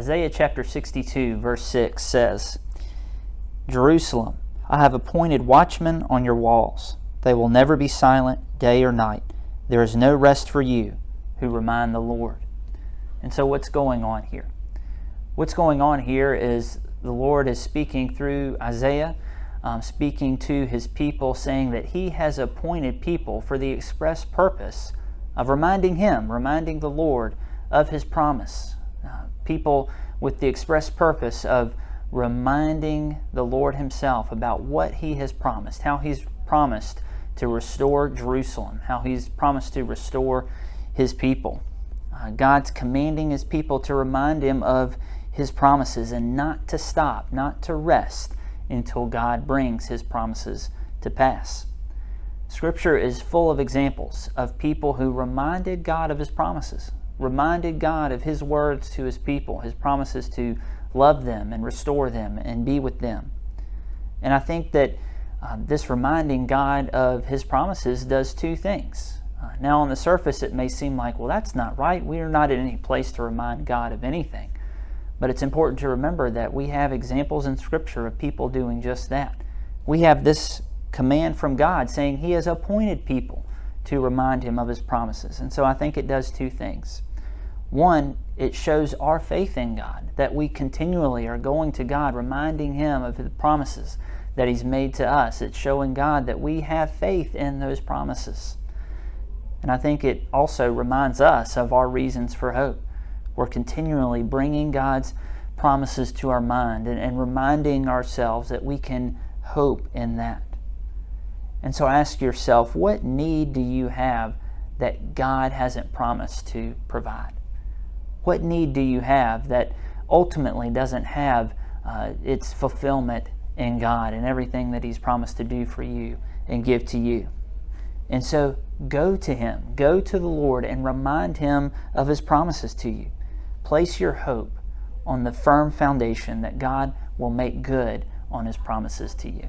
Isaiah chapter 62, verse 6 says, Jerusalem, I have appointed watchmen on your walls. They will never be silent day or night. There is no rest for you who remind the Lord. And so what's going on here? What's going on here is the Lord is speaking through Isaiah, speaking to his people, saying that he has appointed people for the express purpose of reminding him, reminding the Lord of his promise. People with the express purpose of reminding the Lord himself about what he has promised, how he's promised to restore Jerusalem, how he's promised to restore his people. God's commanding his people to remind him of his promises and not to stop, not to rest until God brings his promises to pass. Scripture is full of examples of people who reminded God of his promises, reminded God of his words to his people, his promises to love them and restore them and be with them. And I think that this reminding God of his promises does two things. Now on the surface it may seem like, well, that's not right. We are not in any place to remind God of anything. But it's important to remember that we have examples in Scripture of people doing just that. We have this command from God saying he has appointed people to remind him of his promises. And so I think it does two things. One, it shows our faith in God, that we continually are going to God, reminding him of the promises that he's made to us. It's showing God that we have faith in those promises. And I think it also reminds us of our reasons for hope. We're continually bringing God's promises to our mind and reminding ourselves that we can hope in that. And so ask yourself, what need do you have that God hasn't promised to provide? What need do you have that ultimately doesn't have its fulfillment in God and everything that he's promised to do for you and give to you? And so go to him, go to the Lord and remind him of his promises to you. Place your hope on the firm foundation that God will make good on his promises to you.